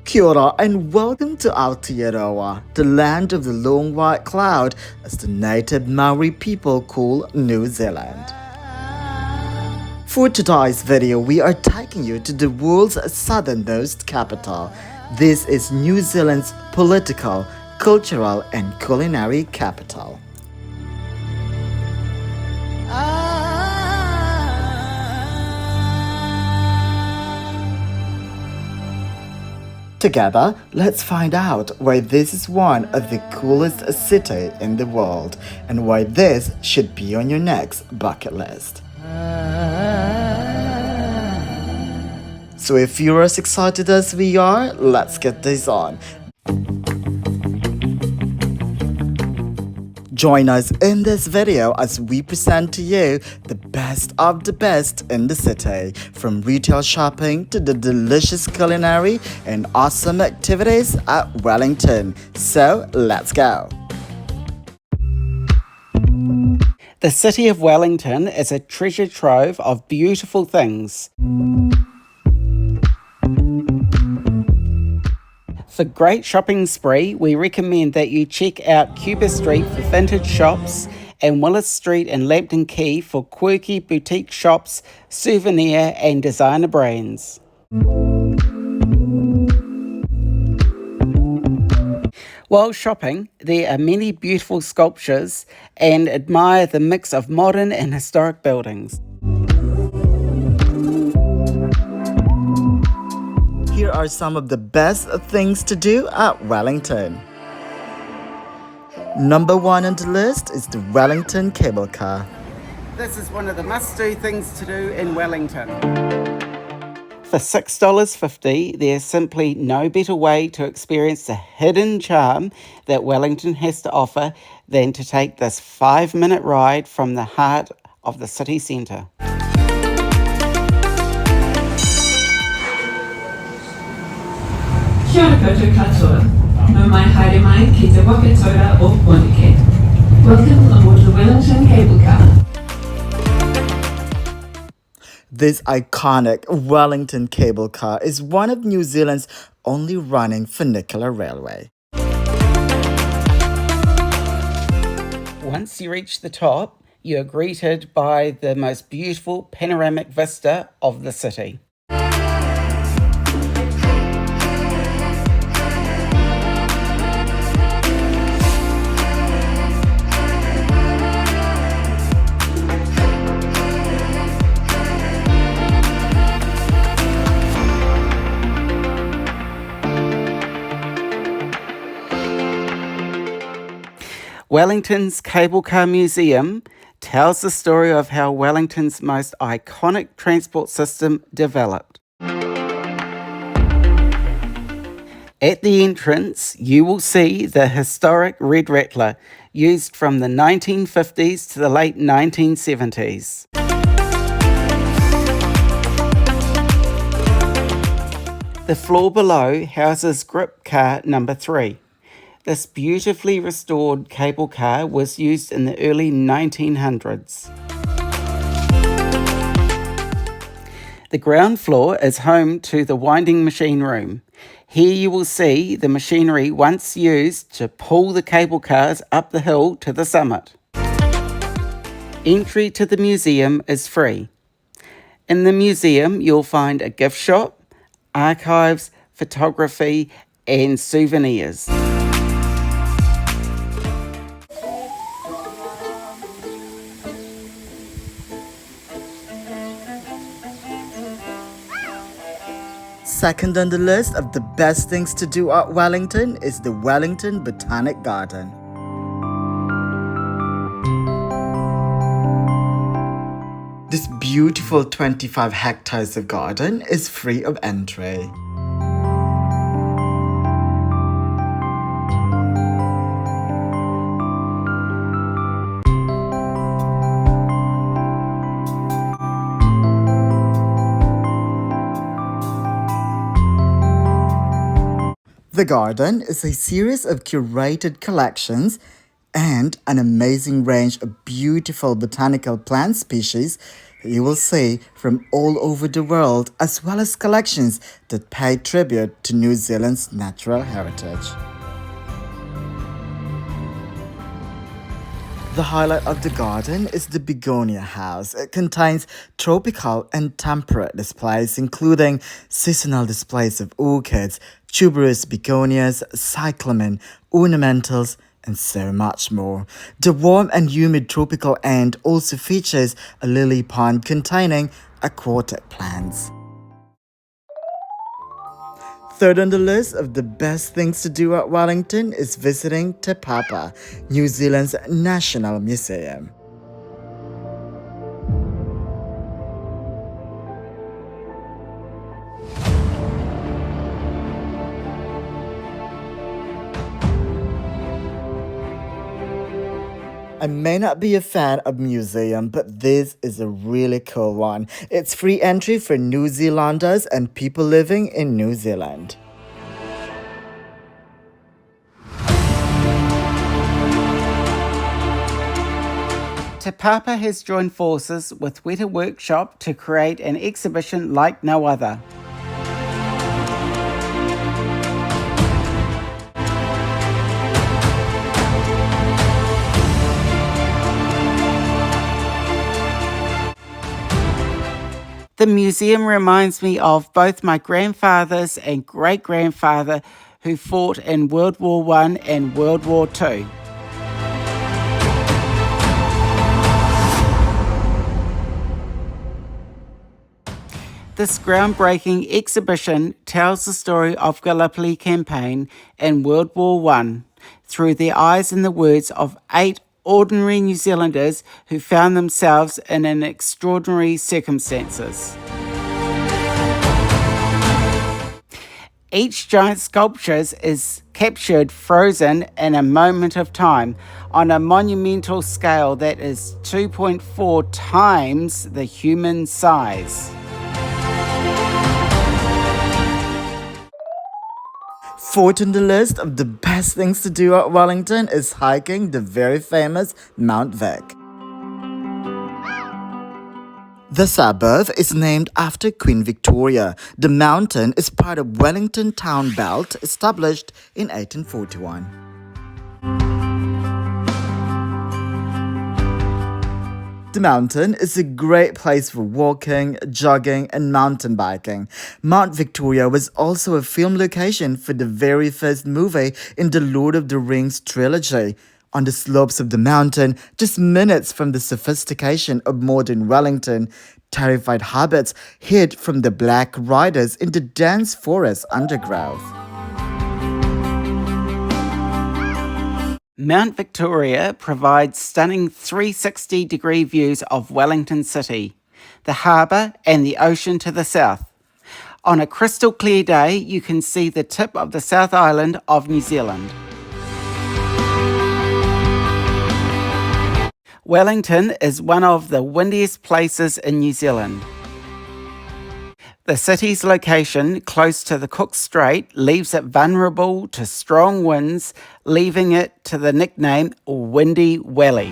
Kia ora and welcome to Aotearoa, the land of the long white cloud, as the native Maori people call New Zealand. For today's video, we are taking you to the world's southernmost capital. This is New Zealand's political, cultural and culinary capital. Together, let's find out why this is one of the coolest cities in the world and why this should be on your next bucket list. So if you're as excited as we are, let's get this on. Join us in this video as we present to you the best of the best in the city, from retail shopping to the delicious culinary and awesome activities at Wellington. So let's go! The city of Wellington is a treasure trove of beautiful things. For great shopping spree, we recommend that you check out Cuba Street for vintage shops and Willis Street and Lambton Quay for quirky boutique shops, souvenir and designer brands. While shopping, there are many beautiful sculptures and admire the mix of modern and historic buildings. Here are some of the best things to do at Wellington. Number 1 on the list is the Wellington cable car. This is one of the must-do things to do in Wellington. For $6.50, there's simply no better way to experience the hidden charm that Wellington has to offer than to take this 5-minute ride from the heart of the city centre. Kia ora koutou katoa. No mai haere mai ki te Wakatora o Poneke. Welcome aboard the Wellington cable car. This iconic Wellington cable car is one of New Zealand's only running funicular railway. Once you reach the top, you are greeted by the most beautiful panoramic vista of the city. Wellington's Cable Car Museum tells the story of how Wellington's most iconic transport system developed. At the entrance, you will see the historic Red Rattler, used from the 1950s to the late 1970s. The floor below houses grip car number 3. This beautifully restored cable car was used in the early 1900s. The ground floor is home to the winding machine room. Here you will see the machinery once used to pull the cable cars up the hill to the summit. Entry to the museum is free. In the museum you'll find a gift shop, archives, photography and souvenirs. Second on the list of the best things to do at Wellington is the Wellington Botanic Garden. This beautiful 25 hectares of garden is free of entry. The garden is a series of curated collections and an amazing range of beautiful botanical plant species that you will see from all over the world, as well as collections that pay tribute to New Zealand's natural heritage. The highlight of the garden is the Begonia House. It contains tropical and temperate displays, including seasonal displays of orchids, tuberous begonias, cyclamen, ornamentals, and so much more. The warm and humid tropical end also features a lily pond containing aquatic plants. Third on the list of the best things to do at Wellington is visiting Te Papa, New Zealand's National Museum. I may not be a fan of museum, but this is a really cool one. It's free entry for New Zealanders and people living in New Zealand. Te Papa has joined forces with Weta Workshop to create an exhibition like no other. The museum reminds me of both my grandfathers and great-grandfather who fought in World War I and World War II. This groundbreaking exhibition tells the story of Gallipoli campaign in World War I through the eyes and the words of 8 ordinary New Zealanders who found themselves in an extraordinary circumstances. Each giant sculpture is captured frozen in a moment of time on a monumental scale that is 2.4 times the human size. Fourth on the list of the best things to do at Wellington is hiking the very famous Mount Vic. The suburb is named after Queen Victoria. The mountain is part of Wellington Town Belt, established in 1841. The mountain is a great place for walking, jogging, and mountain biking. Mount Victoria was also a film location for the very first movie in the Lord of the Rings trilogy. On the slopes of the mountain, just minutes from the sophistication of modern Wellington, terrified hobbits hid from the Black Riders in the dense forest undergrowth. Mount Victoria provides stunning 360-degree views of Wellington City, the harbour and the ocean to the south. On a crystal clear day, you can see the tip of the South Island of New Zealand. Wellington is one of the windiest places in New Zealand. The city's location close to the Cook Strait leaves it vulnerable to strong winds, leaving it to the nickname Windy Welly.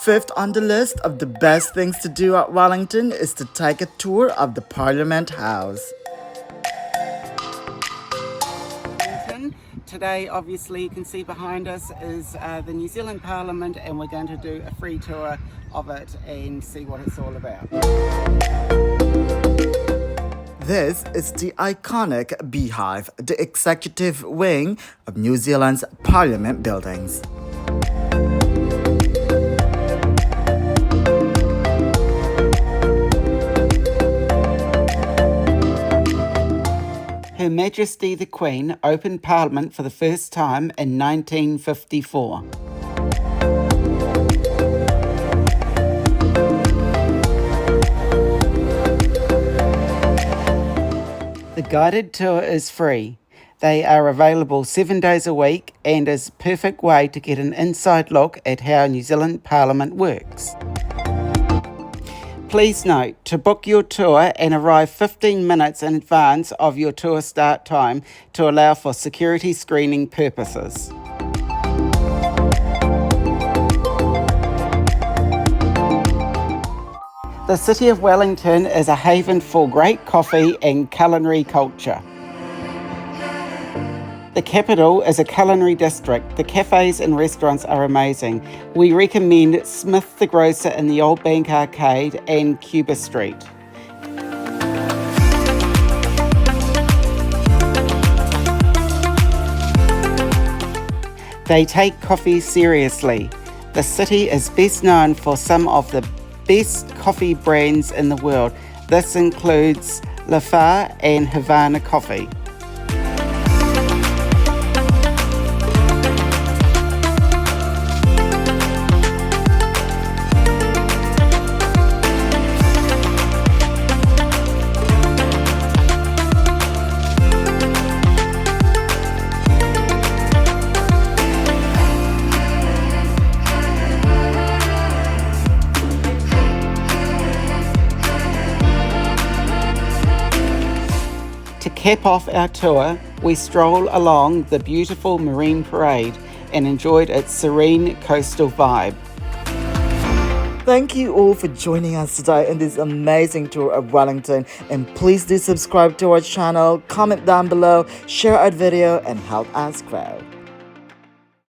Fifth on the list of the best things to do at Wellington is to take a tour of the Parliament House. Today, obviously, you can see behind us is the New Zealand Parliament, and we're going to do a free tour of it and see what it's all about. This is the iconic Beehive, the executive wing of New Zealand's Parliament buildings. Her Majesty the Queen opened Parliament for the first time in 1954. The guided tour is free. They are available 7 days a week and is a perfect way to get an inside look at how New Zealand Parliament works. Please note, to book your tour and arrive 15 minutes in advance of your tour start time to allow for security screening purposes. The city of Wellington is a haven for great coffee and culinary culture. The capital is a culinary district. The cafes and restaurants are amazing. We recommend Smith the Grocer in the Old Bank Arcade and Cuba Street. They take coffee seriously. The city is best known for some of the best coffee brands in the world. This includes Lafar and Havana coffee. To cap off our tour, we stroll along the beautiful Marine Parade and enjoyed its serene coastal vibe. Thank you all for joining us today in this amazing tour of Wellington, and please do subscribe to our channel, comment down below, share our video and help us grow.